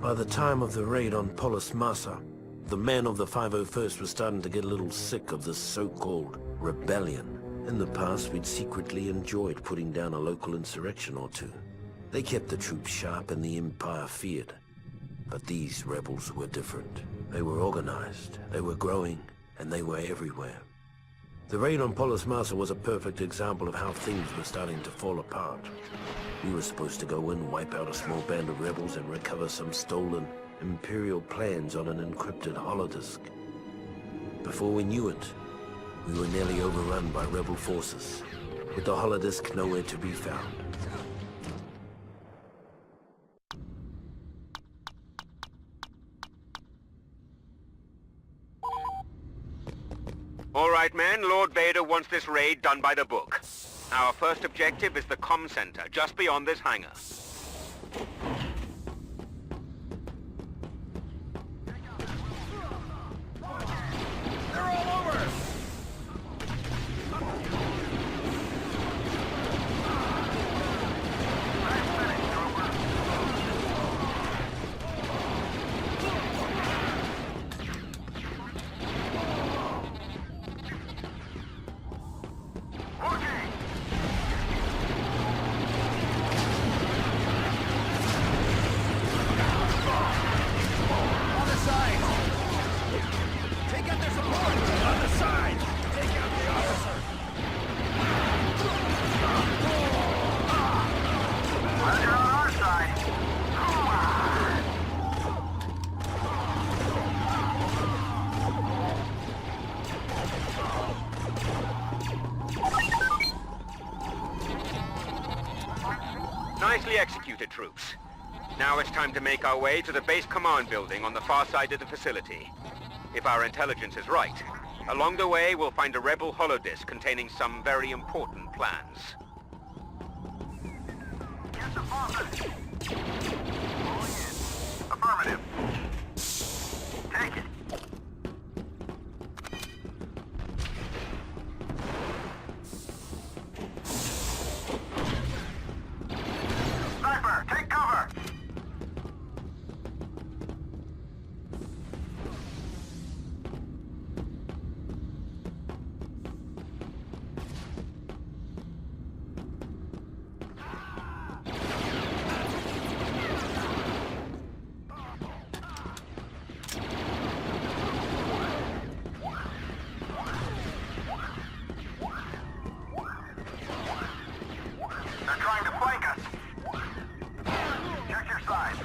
By the time of the raid on Polis Massa, the men of the 501st were starting to get a little sick of this so-called rebellion. In the past, we'd secretly enjoyed putting down a local insurrection or two. They kept the troops sharp and the Empire feared. But these rebels were different. They were organized, they were growing, and they were everywhere. The raid on Polis Massa was a perfect example of how things were starting to fall apart. We were supposed to go in, wipe out a small band of rebels, and recover some stolen Imperial plans on an encrypted holodisk. Before we knew it, we were nearly overrun by rebel forces, with the holodisk nowhere to be found. All right, men. Lord Vader wants this raid done by the book. Our first objective is the comm center, just beyond this hangar. They're all over us! Nicely executed, troops. Now it's time to make our way to the base command building on the far side of the facility. If our intelligence is right, along the way we'll find a rebel holodisk containing some very important plans. Get the faucet! Rolling in. Affirmative. Take it. Sniper, take cover! They're trying to flank us. Check your side.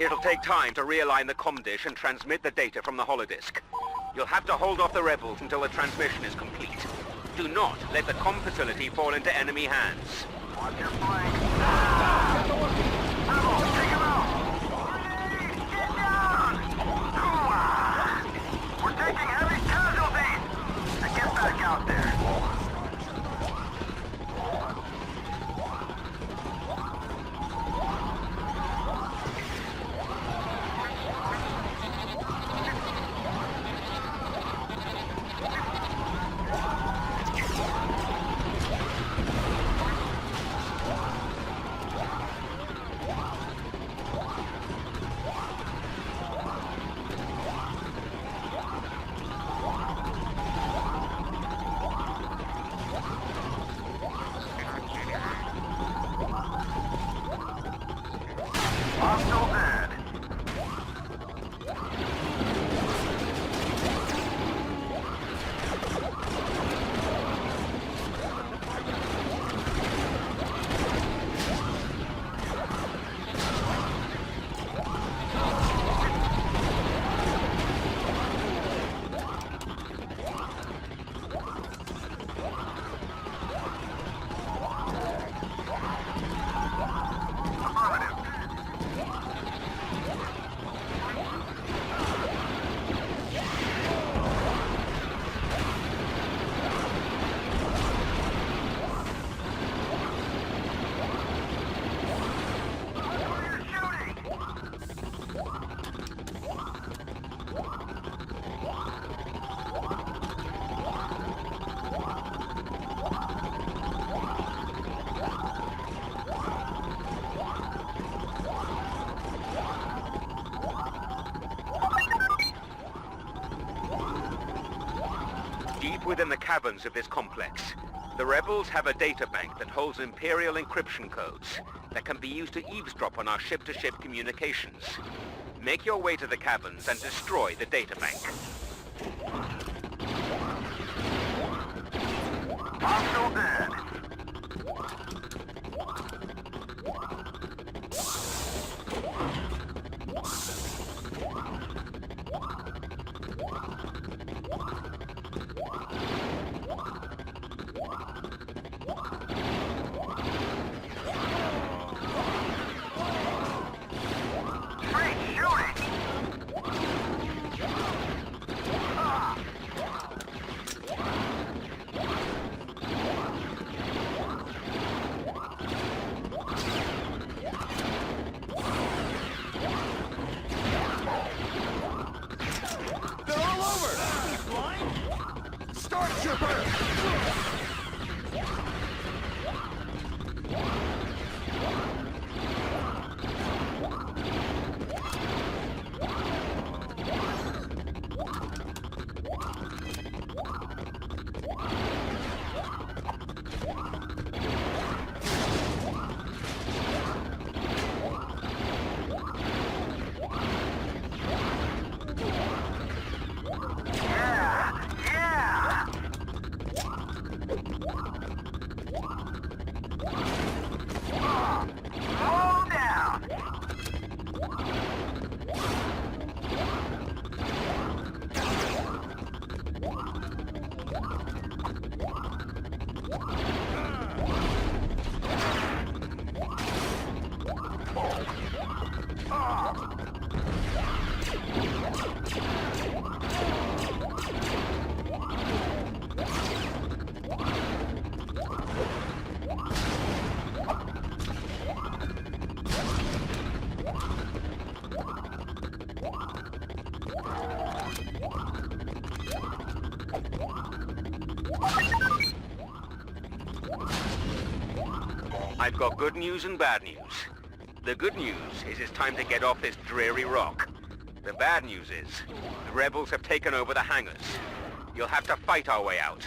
It'll take time to realign the comm dish and transmit the data from the holodisk. You'll have to hold off the rebels until the transmission is complete. Do not let the comm facility fall into enemy hands. Watch your flank. Rebel, take him out! Get down! We're taking heavy casualties! Now get back out there. caverns of this complex. The rebels have a data bank that holds Imperial encryption codes that can be used to eavesdrop on our ship-to-ship communications. Make your way to the caverns and destroy the data bank. Hostile dead. Street shooting! They're all over! Start, Trooper! Yeah! Yeah! Slow down! I've got good news and bad news. The good news is it's time to get off this dreary rock. The bad news is the rebels have taken over the hangars. You'll have to fight our way out.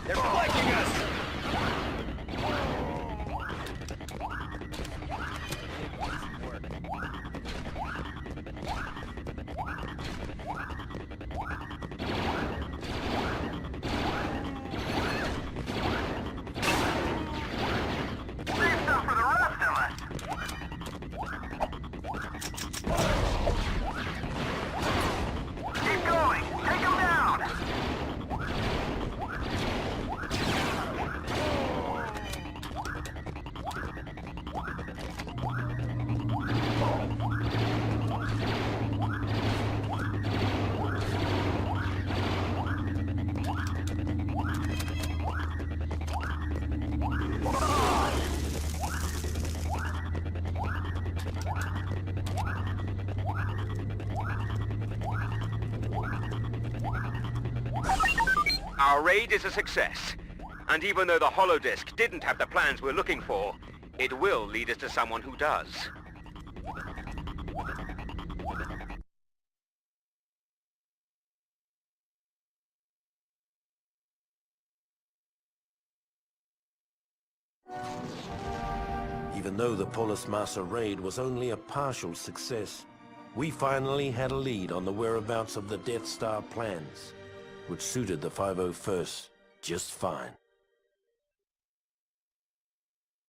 They're flanking us! Save some for the rest of us! Keep going! Take him down! Our raid is a success. And even though the holodisc didn't have the plans we're looking for, it will lead us to someone who does. Even though the Polis Massa raid was only a partial success, we finally had a lead on the whereabouts of the Death Star plans, which suited the 501st just fine.